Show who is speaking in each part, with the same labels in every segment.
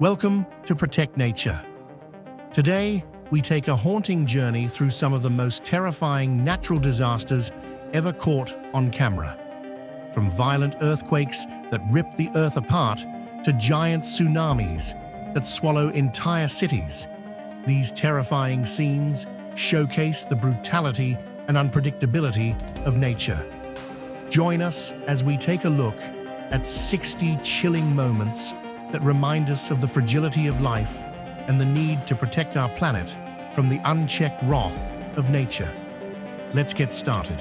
Speaker 1: Welcome to Protect Nature. Today, we take a haunting journey through some of the most terrifying natural disasters ever caught on camera. From violent earthquakes that rip the earth apart to giant tsunamis that swallow entire cities, these terrifying scenes showcase the brutality and unpredictability of nature. Join us as we take a look at 60 chilling moments that remind us of the fragility of life and the need to protect our planet from the unchecked wrath of nature. Let's get started.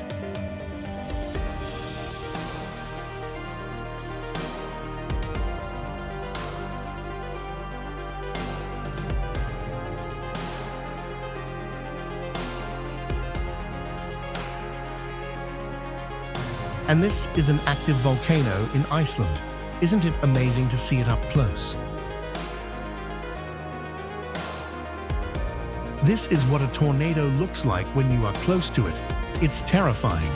Speaker 1: And this is an active volcano in Iceland. Isn't it amazing to see it up close? This is what a tornado looks like when you are close to it. It's terrifying.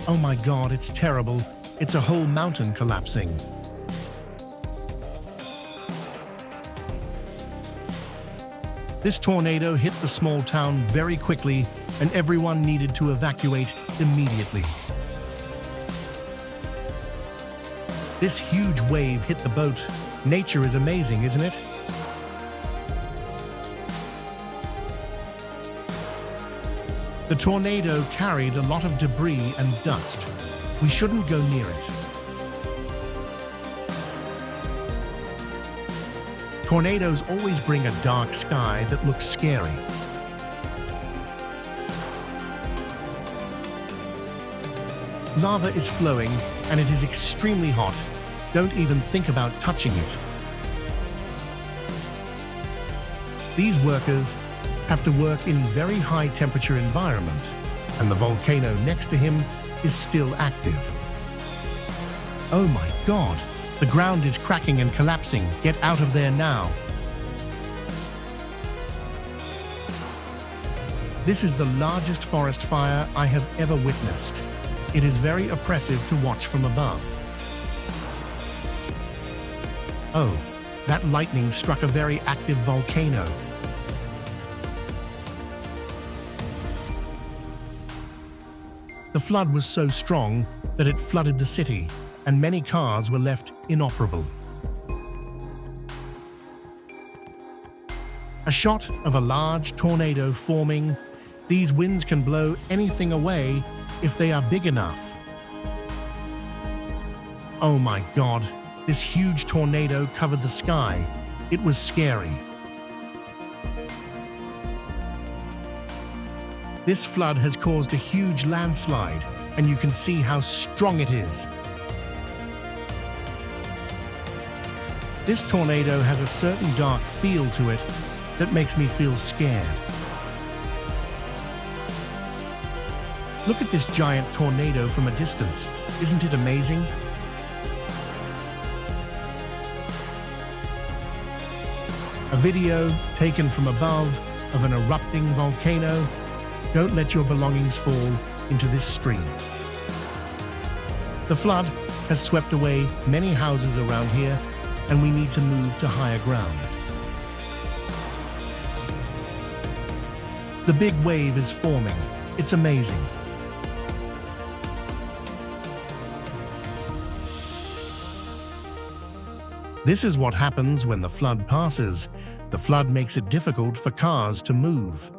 Speaker 1: Oh my God, it's terrible. It's a whole mountain collapsing. This tornado hit the small town very quickly, and everyone needed to evacuate immediately. This huge wave hit the boat. Nature is amazing, isn't it? The tornado carried a lot of debris and dust. We shouldn't go near it. Tornadoes always bring a dark sky that looks scary. Lava is flowing, and it is extremely hot. Don't even think about touching it. These workers have to work in very high temperature environment, and the volcano next to him is still active. Oh my God! The ground is cracking and collapsing. Get out of there now. This is the largest forest fire I have ever witnessed. It is very oppressive to watch from above. Oh, that lightning struck a very active volcano. The flood was so strong that it flooded the city, and many cars were left inoperable. A shot of a large tornado forming. These winds can blow anything away if they are big enough. Oh my God, this huge tornado covered the sky. It was scary. This flood has caused a huge landslide, and you can see how strong it is. This tornado has a certain dark feel to it that makes me feel scared. Look at this giant tornado from a distance. Isn't it amazing? A video taken from above of an erupting volcano. Don't let your belongings fall into this stream. The flood has swept away many houses around here, and we need to move to higher ground. The big wave is forming. It's amazing. This is what happens when the flood passes. The flood makes it difficult for cars to move.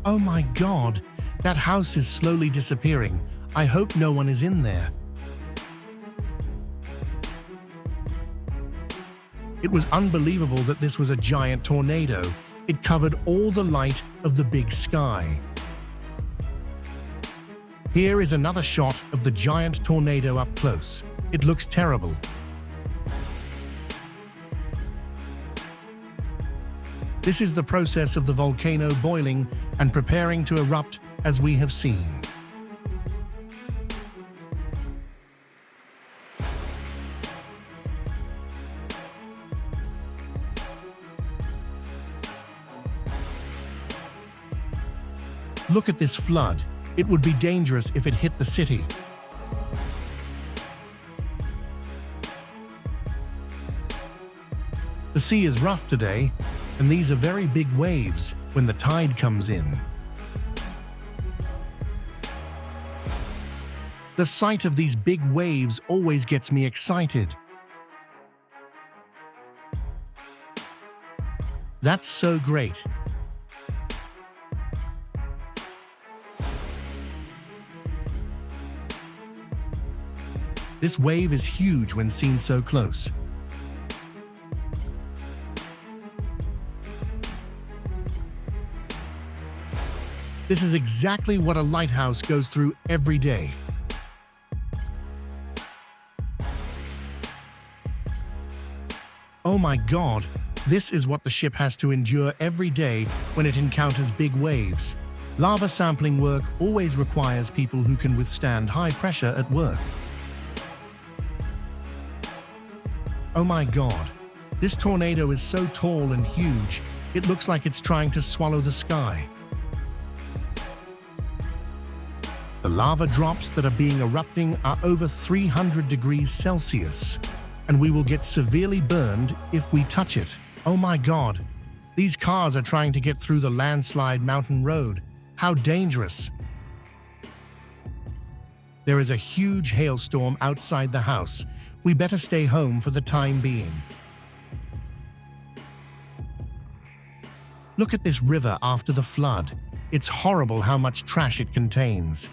Speaker 1: Oh my God, that house is slowly disappearing. I hope no one is in there. It was unbelievable that this was a giant tornado. It covered all the light of the big sky. Here is another shot of the giant tornado up close. It looks terrible. This is the process of the volcano boiling and preparing to erupt, as we have seen. Look at this flood. It would be dangerous if it hit the city. The sea is rough today, and these are very big waves when the tide comes in. The sight of these big waves always gets me excited. That's so great. This wave is huge when seen so close. This is exactly what a lighthouse goes through every day. Oh my God, this is what the ship has to endure every day when it encounters big waves. Lava sampling work always requires people who can withstand high pressure at work. Oh my God, this tornado is so tall and huge, it looks like it's trying to swallow the sky. The lava drops that are being erupting are over 300 degrees Celsius, and we will get severely burned if we touch it. Oh my God, these cars are trying to get through the landslide mountain road. How dangerous. There is a huge hailstorm outside the house. We better stay home for the time being. Look at this river after the flood. It's horrible how much trash it contains.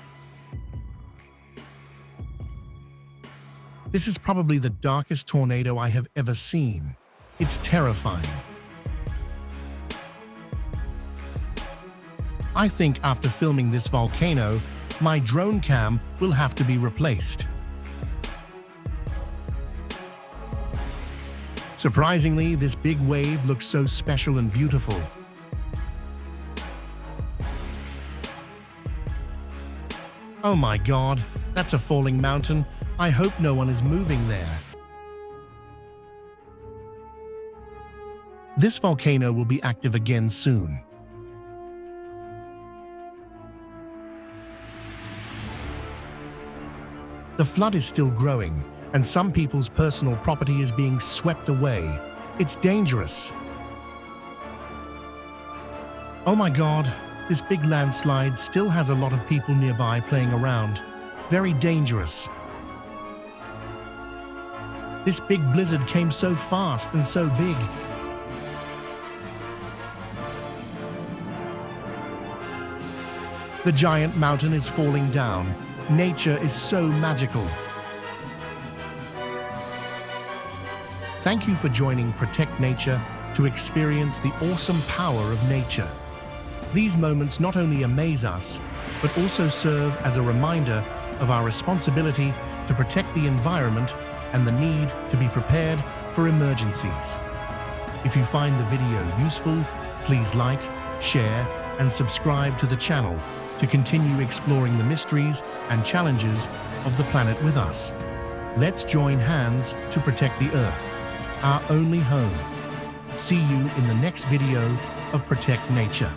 Speaker 1: This is probably the darkest tornado I have ever seen. It's terrifying. I think after filming this volcano, my drone cam will have to be replaced. Surprisingly, this big wave looks so special and beautiful. Oh my God, that's a falling mountain. I hope no one is moving there. This volcano will be active again soon. The flood is still growing, and some people's personal property is being swept away. It's dangerous. Oh my God, this big landslide still has a lot of people nearby playing around. Very dangerous. This big blizzard came so fast and so big. The giant mountain is falling down. Nature is so magical. Thank you for joining Protect Nature to experience the awesome power of nature. These moments not only amaze us, but also serve as a reminder of our responsibility to protect the environment and the need to be prepared for emergencies. If you find the video useful, please like, share, and subscribe to the channel to continue exploring the mysteries and challenges of the planet with us. Let's join hands to protect the Earth, our only home. See you in the next video of Protect Nature.